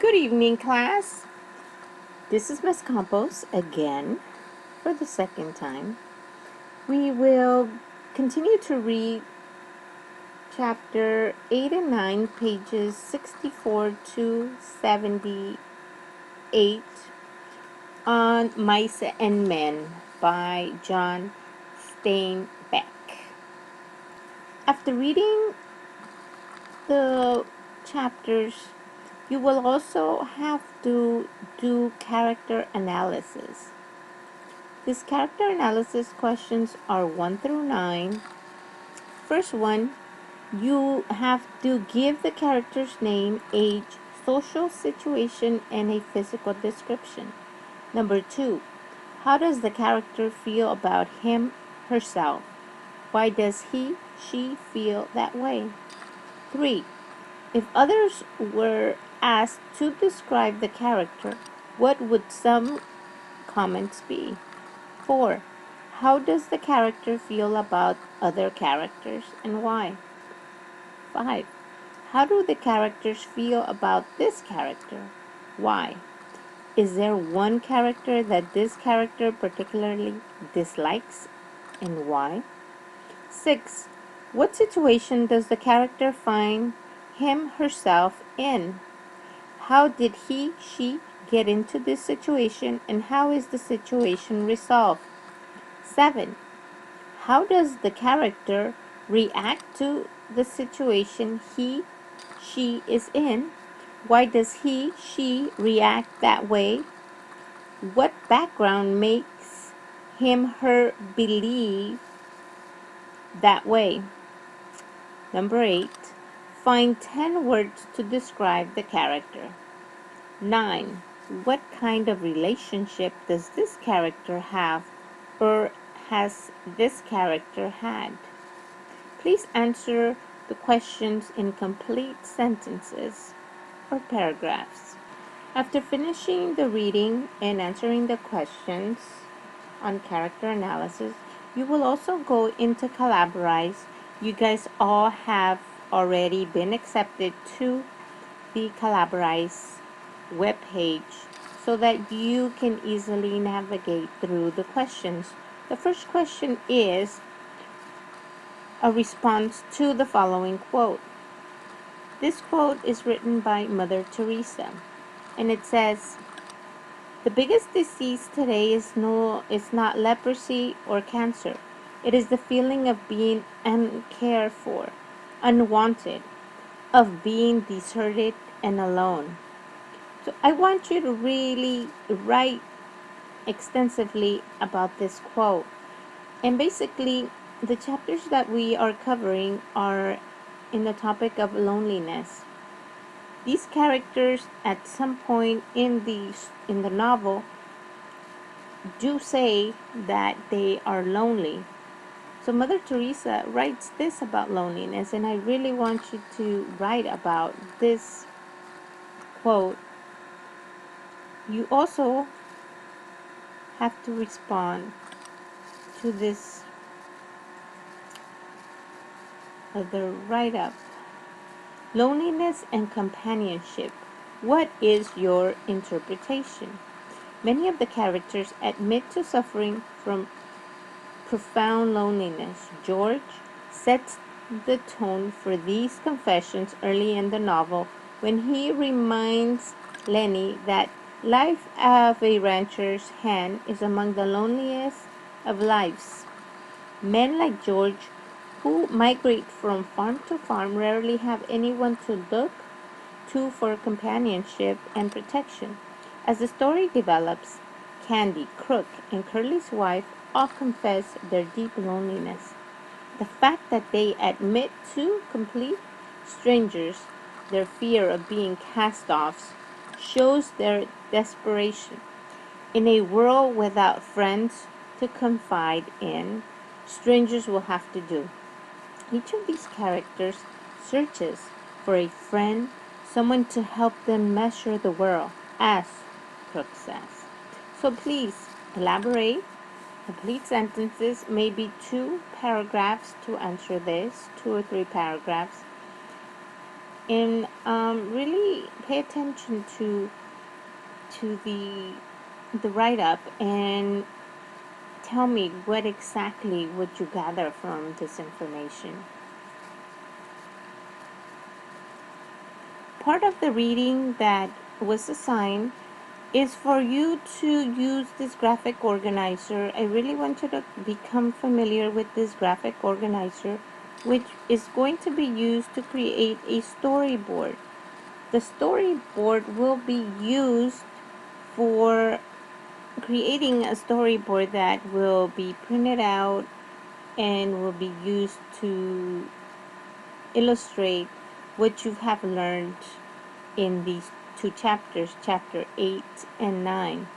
Good evening, class. This is Miss Campos again for the second time. We will continue to read chapter 8 and 9, pages 64 to 78 on Mice and Men by John Steinbeck. After reading the chapters, you will also have to do character analysis. These character analysis questions are 1 through 9. First one, you have to give the character's name, age, social situation, and a physical description. Number 2, how does the character feel about him, herself? Why does he, she feel that way? 3, if others were asked to describe the character, what would some comments be? 4, how does the character feel about other characters and why? 5, how do the characters feel about this character? Why? Is there one character that this character particularly dislikes and why? 6, what situation does the character find him, herself in? How did he, she get into this situation and how is the situation resolved? 7, how does the character react to the situation he, she is in? Why does he, she react that way? What background makes him, her believe that way? Number 8, find 10 words to describe the character. 9, what kind of relationship does this character have or has this character had? Please answer the questions in complete sentences or paragraphs. After finishing the reading and answering the questions on character analysis, you will also go into Collaborate. You guys all have already been accepted to the Collaborate webpage so that you can easily navigate through the questions. The first question is a response to the following quote. This quote is written by Mother Teresa, and it says, "The biggest disease today is not leprosy or cancer. It is the feeling of being uncared for, unwanted, of being deserted and alone." So I want you to really write extensively about this quote. And basically, the chapters that we are covering are in the topic of loneliness. These characters at some point in the novel do say that they are lonely. So Mother Teresa writes this about loneliness, and I really want you to write about this quote. You also have to respond to this other write-up. Loneliness and companionship. What is your interpretation? Many of the characters admit to suffering from profound loneliness. George sets the tone for these confessions early in the novel when he reminds Lenny that life of a rancher's hand is among the loneliest of lives. Men like George, who migrate from farm to farm, rarely have anyone to look to for companionship and protection. As the story develops, Candy, Crook, and Curly's wife all confess their deep loneliness. The fact that they admit to complete strangers their fear of being cast-offs shows their desperation. In a world without friends to confide in, strangers will have to do. Each of these characters searches for a friend, someone to help them measure the world, as Crook says. So please elaborate. Complete sentences, maybe 2 paragraphs to answer this, 2 or 3 paragraphs. and really pay attention to the write-up and tell me what exactly would you gather from this information. Part of the reading that was assigned is for you to use this graphic organizer. I really want you to become familiar with this graphic organizer, which is going to be used to create a storyboard. The storyboard will be used for creating a storyboard that will be printed out and will be used to illustrate what you have learned in these two chapters, chapter 8 and 9.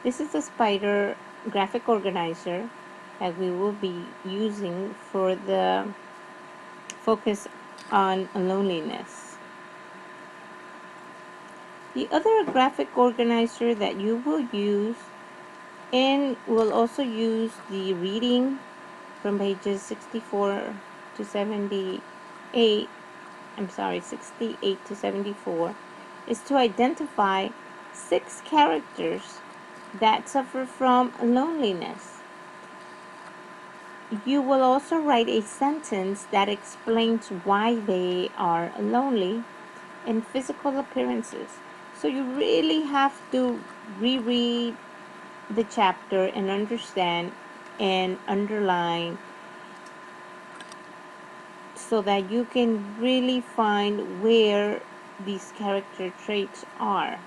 This is a spider graphic organizer that we will be using for the focus on loneliness. The other graphic organizer that you will use, and will also use the reading from pages 64 to 78, 68 to 74, is to identify 6 characters that suffer from loneliness. You will also write a sentence that explains why they are lonely and physical appearances. So you really have to reread the chapter and understand and underline so that you can really find where these character traits are.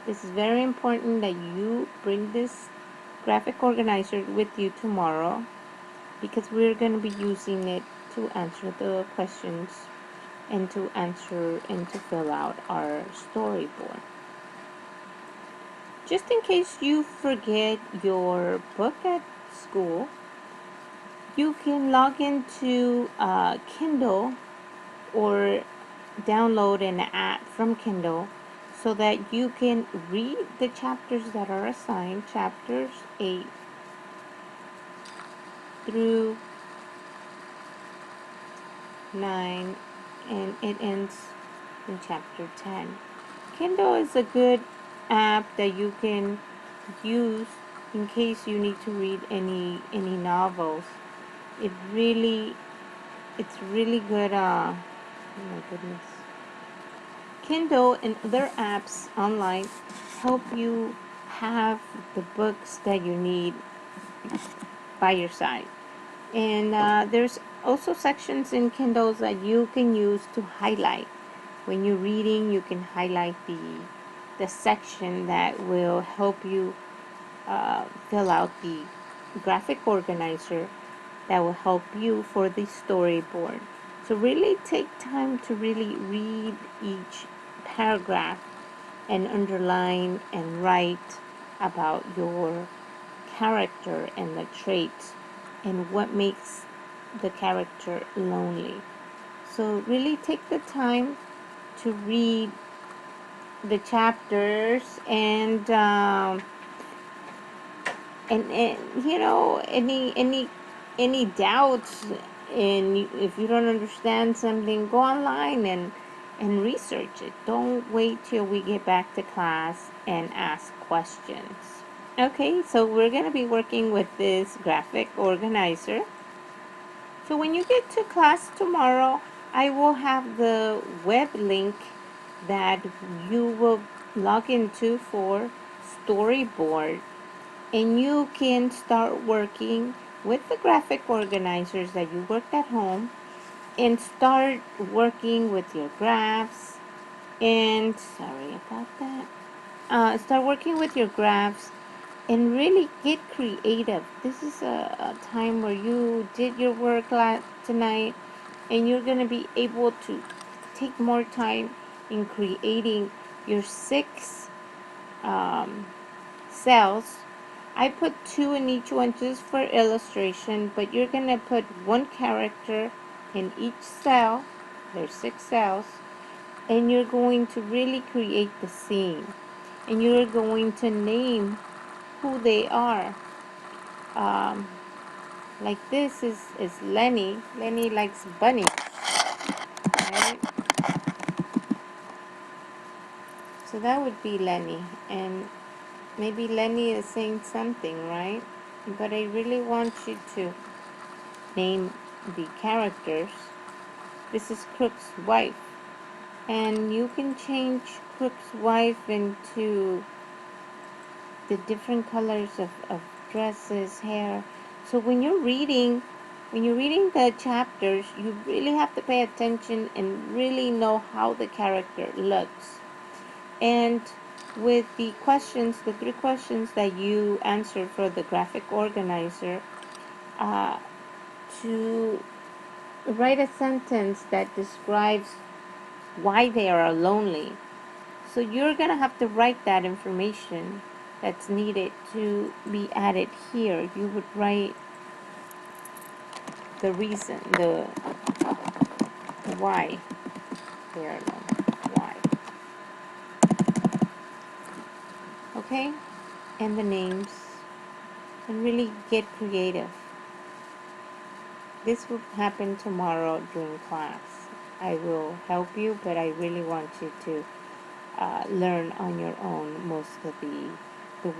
This is very important that you bring this graphic organizer with you tomorrow, because we're going to be using it to answer the questions and to answer and to fill out our storyboard. Just in case you forget your book at school, you can log into Kindle or download an app from Kindle so that you can read the chapters that are assigned, chapters 8 through 9, and it ends in chapter 10. Kindle is a good app that you can use in case you need to read any novels. It's really good. Oh my goodness. Kindle and other apps online help you have the books that you need by your side. And there's also sections in Kindles that you can use to highlight. When you're reading, you can highlight the section that will help you fill out the graphic organizer that will help you for the storyboard. So really take time to really read each paragraph and underline and write about your character and the traits and what makes the character lonely. So really take the time to read the chapters and you know, any doubts, and if you don't understand something, go online and research it. Don't wait till we get back to class and ask questions. Okay, so we're going to be working with this graphic organizer. So when you get to class tomorrow, I will have the web link that you will log into for storyboard, and you can start working with the graphic organizers that you worked at home and start working with your graphs and start working with your graphs and really get creative. This is a time where you did your work tonight, and you're going to be able to take more time in creating your 6 cells. I put 2 in each one just for illustration, but you're going to put 1 character in each cell. There's 6 cells, and you're going to really create the scene, and you're going to name who they are. Like this is Lenny. Lenny likes bunny, right? So that would be Lenny. And maybe Lenny is saying something, right? But I really want you to name the characters. This is Crook's wife. And you can change Crook's wife into the different colors of dresses, hair. So when you're reading the chapters, you really have to pay attention and really know how the character looks. And with the questions, the 3 questions that you answer for the graphic organizer, uh, to write a sentence that describes why they are lonely. So you're going to have to write that information that's needed to be added here. You would write the reason, the why they are lonely. Why. Okay? And the names. And really get creative. This will happen tomorrow during class. I will help you, but I really want you to learn on your own most of the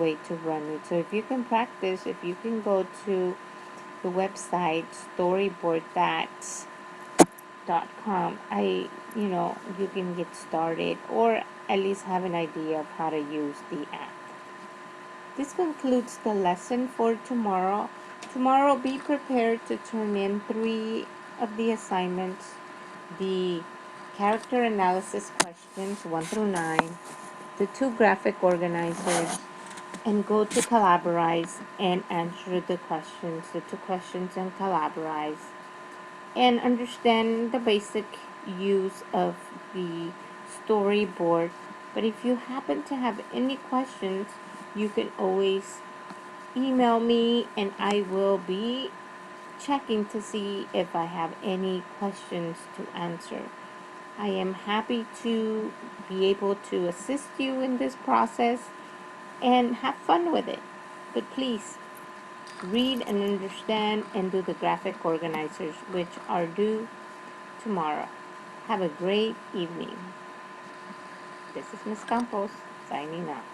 way to run it. So if you can practice, if you can go to the website storyboardthat.com, you can get started or at least have an idea of how to use the app. This concludes the lesson for tomorrow. Tomorrow, be prepared to turn in 3 of the assignments, the character analysis questions 1 through 9, the 2 graphic organizers, and go to Collaborate and answer the 2 questions and Collaborate, and understand the basic use of the storyboard. But if you happen to have any questions, you can always email me and I will be checking to see if I have any questions to answer. I am happy to be able to assist you in this process and have fun with it. But please read and understand and do the graphic organizers, which are due tomorrow. Have a great evening. This is Miss Campos signing off.